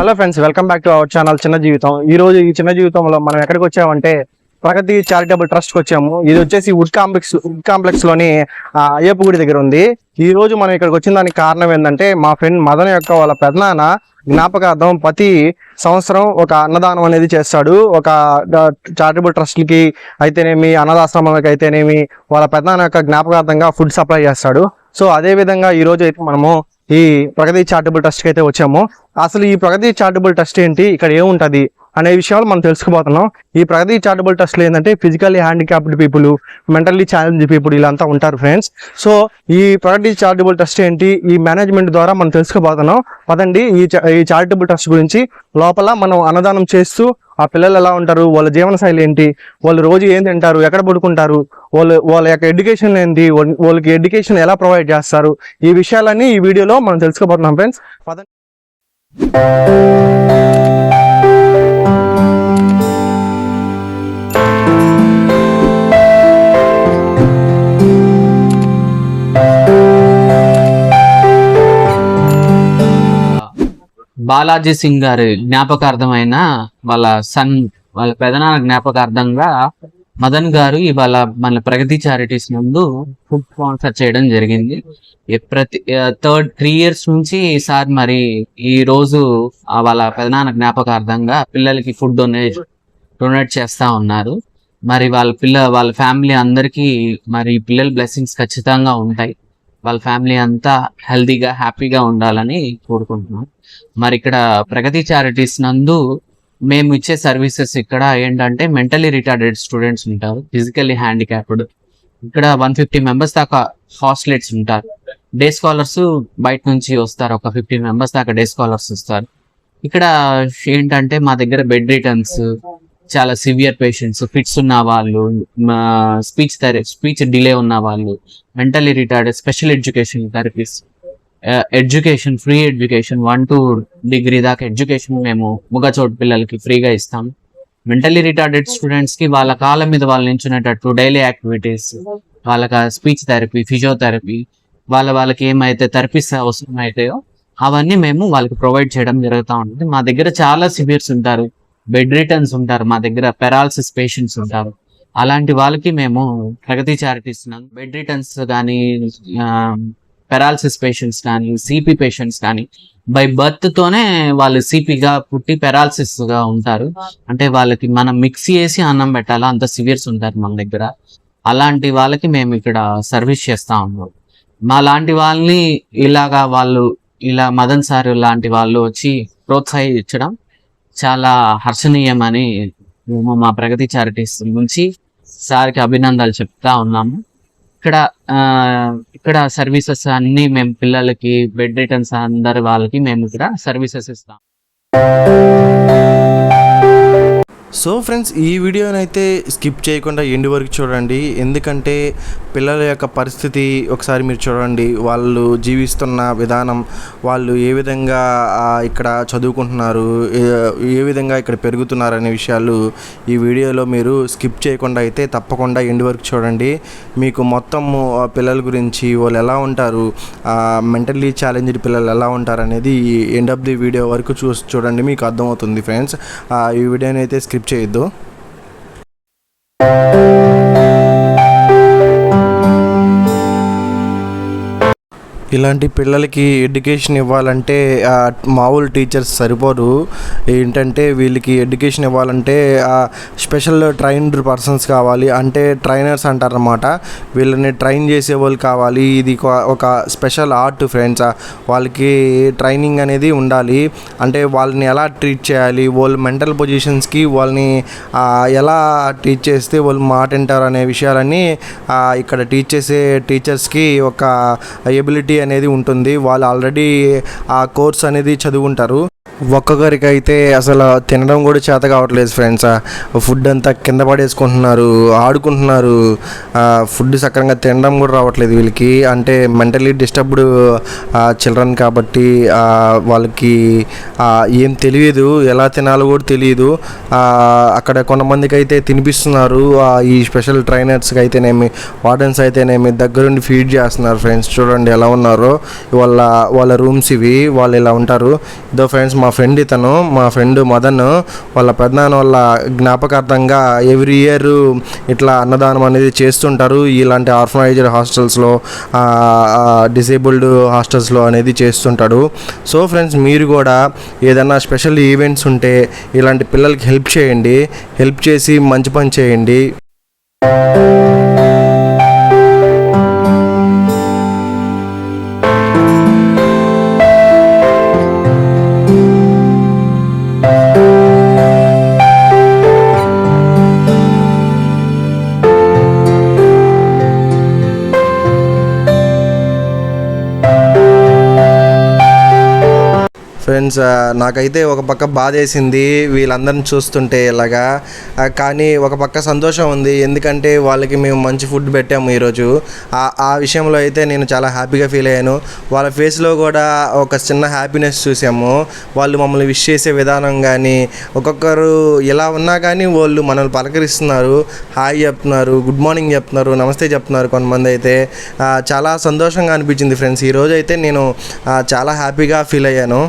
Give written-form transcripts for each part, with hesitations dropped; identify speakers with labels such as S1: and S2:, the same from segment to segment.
S1: Hello friends, welcome back to our channel చిన్న జీవితం. ఈ రోజు ఈ చిన్న జీవితంలో మనం ఎక్కడికి వచ్చామంటే ప్రగతి చారిటబుల్ ట్రస్ట్ కి వచ్చాము. ఇది వచ్చేసి వుడ్ కాంప్లెక్స్ లోని అయ్యప్ప గుడి దగ్గర ఉంది. ఈ రోజు మనం ఇక్కడికి వచ్చిన దానికి కారణం ఏంటంటే మా ఫ్రెండ్ మదన్ యొక్క వాళ్ళ పెదనాన్న జ్ఞాపకార్థం ప్రతి సంవత్సరం ఒక అన్నదానం అనేది చేస్తాడు. ఒక చారిటబుల్ ట్రస్ట్లకి అయితేనేమి, అనాథాశ్రమాలకి అయితేనేమి వాళ్ళ పెదనాన్న యొక్క జ్ఞాపకార్థంగా ఫుడ్ సప్లై చేస్తాడు. సో అదే విధంగా ఈ రోజు అయితే మనము ఈ ప్రగతి చారిటబుల్ ట్రస్ట్కి అయితే వచ్చాము. అసలు ఈ ప్రగతి చారిటబుల్ ట్రస్ట్ ఏంటి, ఇక్కడ ఏముంటది అనే విషయాలు మనం తెలుసుకోబోతున్నాం. ఈ ప్రగతి చారిటబుల్ ట్రస్ట్లో ఏంటంటే physically handicapped people, mentally challenge people ఇలాంతా ఉంటారు ఫ్రెండ్స్. సో ఈ ప్రగతి చారిటబుల్ ట్రస్ట్ ఏంటి, ఈ మేనేజ్మెంట్ ద్వారా మనం తెలుసుకోబోతున్నాం. పదండి ఈ చారిటబుల్ ట్రస్ట్ గురించి. లోపల మనం అన్నదానం చేస్తూ ఆ పిల్లలు ఎలా ఉంటారు, వాళ్ళ జీవన శైలి ఏంటి, వాళ్ళు రోజు ఏం తింటారు, ఎక్కడ పడుకుంటారు, వాళ్ళ యొక్క ఎడ్యుకేషన్ ఏంటి, వాళ్ళకి ఎడ్యుకేషన్ ఎలా ప్రొవైడ్ చేస్తారు, ఈ విషయాలన్నీ ఈ వీడియోలో మనం తెలుసుకోబోతున్నాం ఫ్రెండ్స్. పదండి.
S2: బాలాజీ సింగ్ గారి జ్ఞాపకార్థమైన వాళ్ళ పెదనాన్న జ్ఞాపకార్థంగా మదన్ గారు ఇవాళ మన ప్రగతి చారిటీస్ నందు ఫుడ్ స్పాన్సర్ చేయడం జరిగింది. ప్రతి 3 years నుంచి సార్ మరి ఈ రోజు వాళ్ళ పెదనాన్న జ్ఞాపకార్థంగా పిల్లలకి ఫుడ్ డొనేట్ చేస్తా ఉన్నారు. మరి వాళ్ళ ఫ్యామిలీ అందరికీ మరి పిల్లల బ్లెస్సింగ్స్ ఖచ్చితంగా ఉంటాయి. వాళ్ళ ఫ్యామిలీ అంతా హెల్తీగా హ్యాపీగా ఉండాలని కోరుకుంటున్నాం. మరి ఇక్కడ ప్రగతి చారిటీస్ నందు మేము ఇచ్చే సర్వీసెస్ ఇక్కడ ఏంటంటే మెంటలీ రిటార్డెడ్ స్టూడెంట్స్ ఉంటారు, ఫిజికల్లీ హ్యాండిక్యాప్డ్. ఇక్కడ 150 members దాకా హాస్టలేట్స్ ఉంటారు. డే స్కాలర్స్ బయట నుంచి వస్తారు, ఒక 15 members దాకా డే స్కాలర్స్ వస్తారు. ఇక్కడ ఏంటంటే మా దగ్గర బెడ్ రిటర్న్స్, చాలా సివియర్ పేషెంట్స్, ఫిట్స్ ఉన్న వాళ్ళు, స్పీచ్ డిలే ఉన్న వాళ్ళు, mentally retarded, special education therapies, education, free education 1 to degree దాకా ఎడ్యుకేషన్ మేము ముగచోటు పిల్లలకి ఫ్రీగా ఇస్తాం. మెంటలీ రిటార్డెడ్ స్టూడెంట్స్ కి వాళ్ళ కాళ్ళ మీద వాళ్ళు నించునేటట్టు డైలీ యాక్టివిటీస్, వాళ్ళకి స్పీచ్ థెరపీ, ఫిజియోథెరపీ, వాళ్ళకి ఏమైతే థెరపీస్ అవసరం అవుతాయో అవన్నీ మేము వాళ్ళకి ప్రొవైడ్ చేయడం జరుగుతూ ఉంటుంది. మా దగ్గర చాలా సివియర్స్ ఉంటారు, బెడ్ రిటర్న్స్ ఉంటారు, మా దగ్గర పెరాలసిస్ పేషెంట్స్ ఉంటారు. అలాంటి వాళ్ళకి మేము ప్రగతి చారిటీస్ బెడ్ రిటర్న్స్ కానీ, పెరాలసిస్ పేషెంట్స్ కానీ, సిపి పేషెంట్స్ కానీ బై బర్త్ తోనే వాళ్ళు సిపిగా పుట్టి పెరాలసిస్ గా ఉంటారు. అంటే వాళ్ళకి మనం మిక్స్ చేసి అన్నం పెట్టాలా, అంత సివియర్స్ ఉంటారు మన దగ్గర. అలాంటి వాళ్ళకి మేము ఇక్కడ సర్వీస్ చేస్తా ఉన్నాం. మా లాంటి వాళ్ళని ఇలా మదన్ సార్ లాంటి వాళ్ళు వచ్చి ప్రోత్సహించడం చాలా హర్షణీయమని మేము మా ప్రగతి చారిటీస్ నుంచి సార్కి అభినందనలు చెప్తా ఉన్నాము. ఇక్కడ సర్వీసెస్ అన్ని మేము పిల్లలకి, బెడ్ రిటర్న్స్ అందరి వాళ్ళకి మేము ఇక్కడ సర్వీసెస్ ఇస్తాం.
S3: సో ఫ్రెండ్స్, ఈ వీడియోనైతే స్కిప్ చేయకుండా ఎండ్ వరకు చూడండి. ఎందుకంటే పిల్లల యొక్క పరిస్థితి ఒకసారి మీరు చూడండి. వాళ్ళు జీవిస్తున్న విధానం, వాళ్ళు ఏ విధంగా ఇక్కడ చదువుకుంటున్నారు, ఏ విధంగా ఇక్కడ పెరుగుతున్నారు అనే విషయాలు ఈ వీడియోలో మీరు స్కిప్ చేయకుండా అయితే తప్పకుండా ఎండ్ వరకు చూడండి. మీకు మొత్తం పిల్లల గురించి, వాళ్ళు ఎలా ఉంటారు, మెంటల్లీ ఛాలెంజ్డ్ పిల్లలు ఎలా ఉంటారు అనేది ఎండ్ ఆఫ్ ది వీడియో వరకు చూడండి, మీకు అర్థమవుతుంది ఫ్రెండ్స్. ఈ వీడియోని అయితే స్కిప్ చేయొద్దు. ఇలాంటి పిల్లలకి ఎడ్యుకేషన్ ఇవ్వాలంటే మామూలు టీచర్స్ సరిపోరు. ఏంటంటే వీళ్ళకి ఎడ్యుకేషన్ ఇవ్వాలంటే స్పెషల్ ట్రైన్డ్ పర్సన్స్ కావాలి, అంటే ట్రైనర్స్ అంటారన్నమాట. వీళ్ళని ట్రైన్ చేసే వాళ్ళు కావాలి. ఇది ఒక స్పెషల్ ఆర్ట్ ఫ్రెండ్స్. వాళ్ళకి ట్రైనింగ్ అనేది ఉండాలి. అంటే వాళ్ళని ఎలా ట్రీట్ చేయాలి, వాళ్ళ మెంటల్ పొజిషన్స్కి వాళ్ళని ఎలా టీచ్ చేస్తే వాళ్ళు మాట వింటారు అనే విషయాలన్నీ ఇక్కడ టీచ్ చేసే టీచర్స్కి ఒక ఎబిలిటీ అనేది ఉంటుంది. వాళ్ళు ఆల్రెడీ ఆ కోర్స్ అనేది చదువుకుంటారు. ఒక్కొక్కరికి అయితే అసలు తినడం కూడా చేత కావట్లేదు ఫ్రెండ్స్. ఫుడ్ అంతా కింద పడేసుకుంటున్నారు, ఆడుకుంటున్నారు. ఫుడ్ సక్రంగా తినడం కూడా రావట్లేదు వీళ్ళకి. అంటే మెంటలీ డిస్టర్బ్డ్ చిల్డ్రన్ కాబట్టి వాళ్ళకి ఏం తెలియదు, ఎలా తినాలో కూడా తెలియదు. అక్కడ కొంతమందికి అయితే తినిపిస్తున్నారు. ఈ స్పెషల్ ట్రైనర్స్కి అయితేనేమి, వార్డెన్స్ అయితేనేమి దగ్గరుండి ఫీడ్ చేస్తున్నారు ఫ్రెండ్స్. చూడండి ఎలా ఉన్నారో వాళ్ళ రూమ్స్ ఇవి. వాళ్ళు ఇలా ఉంటారు. ఇదో ఫ్రెండ్స్ మా మా ఫ్రెండ్ మదన్ వాళ్ళ పెద్దనాన్న వాళ్ళ జ్ఞాపకార్థంగా ఎవ్రీ ఇయర్ ఇట్లా అన్నదానం అనేది చేస్తుంటారు. ఇలాంటి ఆర్ఫనైజ్డ్ హాస్టల్స్లో, డిసేబుల్డ్ హాస్టల్స్లో అనేది చేస్తుంటాడు. సో ఫ్రెండ్స్, మీరు కూడా ఏదైనా స్పెషల్ ఈవెంట్స్ ఉంటే ఇలాంటి పిల్లలకి హెల్ప్ చేయండి. హెల్ప్ చేసి మంచి పని చేయండి. ఫ్రెండ్స్, నాకైతే ఒక పక్క బాధేసింది వీళ్ళందరిని చూస్తుంటే ఇలాగా, కానీ ఒక పక్క సంతోషం ఉంది. ఎందుకంటే వాళ్ళకి మేము మంచి ఫుడ్ పెట్టాము ఈరోజు. ఆ విషయంలో అయితే నేను చాలా హ్యాపీగా ఫీల్ అయ్యాను. వాళ్ళ ఫేస్లో కూడా ఒక చిన్న హ్యాపీనెస్ చూసాము. వాళ్ళు మమ్మల్ని విష్ చేసే విధానం కానీ, ఒక్కొక్కరు ఎలా ఉన్నా కానీ వాళ్ళు మనల్ని పలకరిస్తున్నారు, హాయ్ చెప్తున్నారు, గుడ్ మార్నింగ్ చెప్తున్నారు, నమస్తే చెప్తున్నారు. కొంతమంది అయితే చాలా సంతోషంగా అనిపించింది ఫ్రెండ్స్. ఈరోజు అయితే నేను చాలా హ్యాపీగా ఫీల్ అయ్యాను.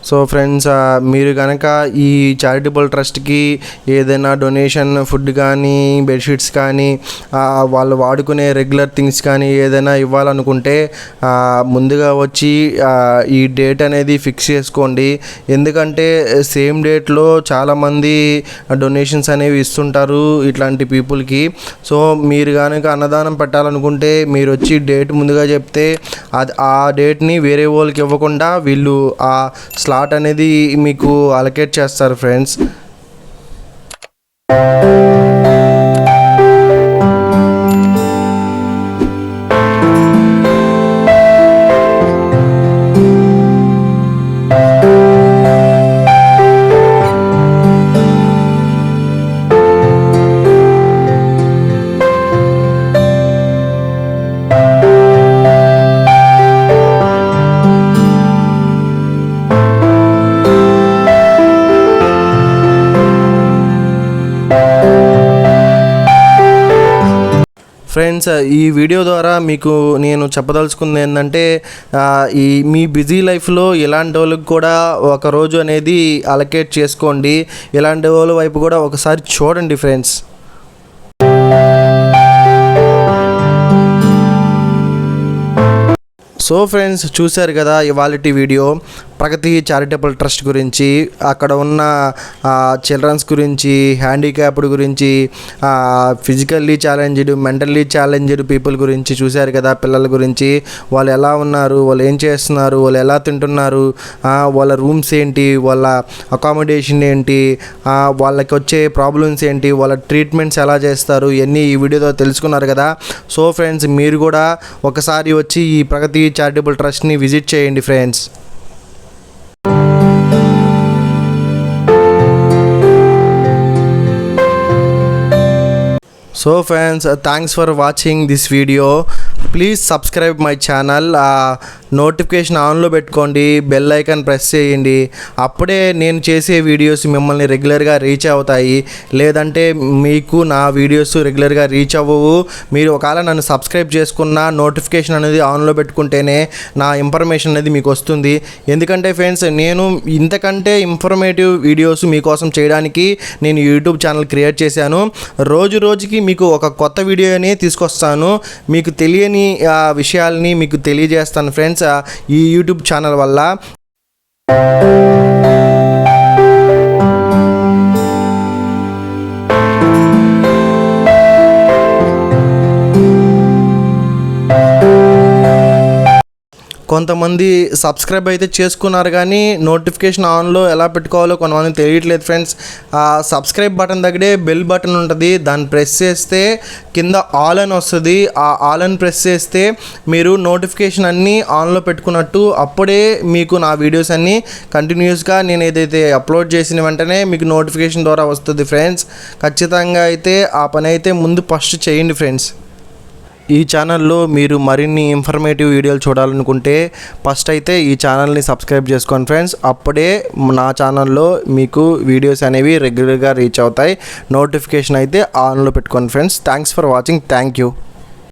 S3: సో ఫ్రెండ్స్, మీరు కనుక ఈ చారిటబుల్ ట్రస్ట్కి ఏదైనా డొనేషన్, ఫుడ్ కానీ, బెడ్షీట్స్ కానీ, వాళ్ళు వాడుకునే రెగ్యులర్ థింగ్స్ కానీ ఏదైనా ఇవ్వాలనుకుంటే ముందుగా వచ్చి ఈ డేట్ అనేది ఫిక్స్ చేసుకోండి. ఎందుకంటే సేమ్ డేట్లో చాలామంది డొనేషన్స్ అనేవి ఇస్తుంటారు ఇట్లాంటి పీపుల్కి. సో మీరు కనుక అన్నదానం పెట్టాలనుకుంటే మీరు వచ్చి డేట్ ముందుగా చెప్తే ఆ డేట్ని వేరే వాళ్ళకి ఇవ్వకుండా వీళ్ళు ఆ స్లాట్ అనేది మీకు అలొకేట్ చేస్తారు ఫ్రెండ్స్. ఫ్రెండ్స్, ఈ వీడియో ద్వారా మీకు నేను చెప్పదలుచుకుంది ఏంటంటే, మీ బిజీ లైఫ్లో ఇలాంటి వాళ్ళకి కూడా ఒక రోజు అనేది అలొకేట్ చేసుకోండి. ఇలాంటి వాళ్ళ వైపు కూడా ఒకసారి చూడండి ఫ్రెండ్స్. సో ఫ్రెండ్స్, చూశారు కదా ఇవాల్టి వీడియో ప్రగతి చారిటబుల్ ట్రస్ట్ గురించి, అక్కడ ఉన్న చిల్డ్రన్స్ గురించి, హ్యాండిక్యాప్డ్ గురించి, physically challenged, mentally challenged people గురించి చూశారు కదా. పిల్లల గురించి, వాళ్ళు ఎలా ఉన్నారు, వాళ్ళు ఏం చేస్తున్నారు, వాళ్ళు ఎలా తింటున్నారు, వాళ్ళ రూమ్స్ ఏంటి, వాళ్ళ అకామిడేషన్ ఏంటి, వాళ్ళకి వచ్చే ప్రాబ్లమ్స్ ఏంటి, వాళ్ళ ట్రీట్మెంట్స్ ఎలా చేస్తారు, ఇవన్నీ ఈ వీడియోతో తెలుసుకున్నారు కదా. సో ఫ్రెండ్స్, మీరు కూడా ఒకసారి వచ్చి ఈ ప్రగతి చారిటబుల్ ట్రస్ట్ని విజిట్ చేయండి friends. So friends, thanks for watching this video. Please subscribe my channel. Notification ఆన్లో పెట్టుకోండి, బెల్ ఐకాన్ ప్రెస్ చేయండి. అప్పుడే నేను చేసే వీడియోస్ మిమ్మల్ని రెగ్యులర్గా రీచ్ అవుతాయి. లేదంటే మీకు నా వీడియోస్ రెగ్యులర్గా రీచ్ అవ్వవు. మీరు ఒకవేళ నన్ను సబ్స్క్రైబ్ చేసుకున్న నోటిఫికేషన్ అనేది ఆన్లో పెట్టుకుంటేనే నా ఇన్ఫర్మేషన్ అనేది మీకు వస్తుంది. ఎందుకంటే ఫ్రెండ్స్, నేను ఇంతకంటే ఇన్ఫర్మేటివ్ వీడియోస్ మీకోసం చేయడానికి నేను యూట్యూబ్ ఛానల్ క్రియేట్ చేశాను. రోజు రోజుకి మీకు ఒక కొత్త వీడియోని తీసుకొస్తాను. మీకు తెలియని విషయాల్ని మీకు తెలియజేస్తాను ఫ్రెండ్స్ ఈ యూట్యూబ్ ఛానల్ వల్ల. కొంతమంది సబ్స్క్రైబ్ అయితే చేసుకున్నారు కానీ నోటిఫికేషన్ ఆన్లో ఎలా పెట్టుకోవాలో కొంతమంది తెలియట్లేదు ఫ్రెండ్స్. ఆ సబ్స్క్రైబ్ బటన్ దగ్గరే బెల్ బటన్ ఉంటుంది, దాన్ని ప్రెస్ చేస్తే కింద ఆల్ అని వస్తుంది. ఆ ఆల్ అని ప్రెస్ చేస్తే మీరు నోటిఫికేషన్ అన్నీ ఆన్లో పెట్టుకున్నట్టు. అప్పుడే మీకు నా వీడియోస్ అన్నీ కంటిన్యూస్గా నేను ఏదైతే అప్లోడ్ చేసిన వెంటనే మీకు నోటిఫికేషన్ ద్వారా వస్తుంది ఫ్రెండ్స్. ఖచ్చితంగా అయితే ఆ పని అయితే ముందు ఫస్ట్ చేయండి ఫ్రెండ్స్. ఈ ఛానల్లో మీరు మరిన్ని ఇన్ఫర్మేటివ్ వీడియోలు చూడాలనుకుంటే ఫస్ట్ అయితే ఈ ఛానల్ని సబ్స్క్రైబ్ చేసుకోండి ఫ్రెండ్స్. అప్పుడే నా ఛానల్లో మీకు వీడియోస్ అనేవి రెగ్యులర్గా రీచ్ అవుతాయి. నోటిఫికేషన్ అయితే ఆన్లో పెట్టుకోండి friends. Thanks for watching. Thank you.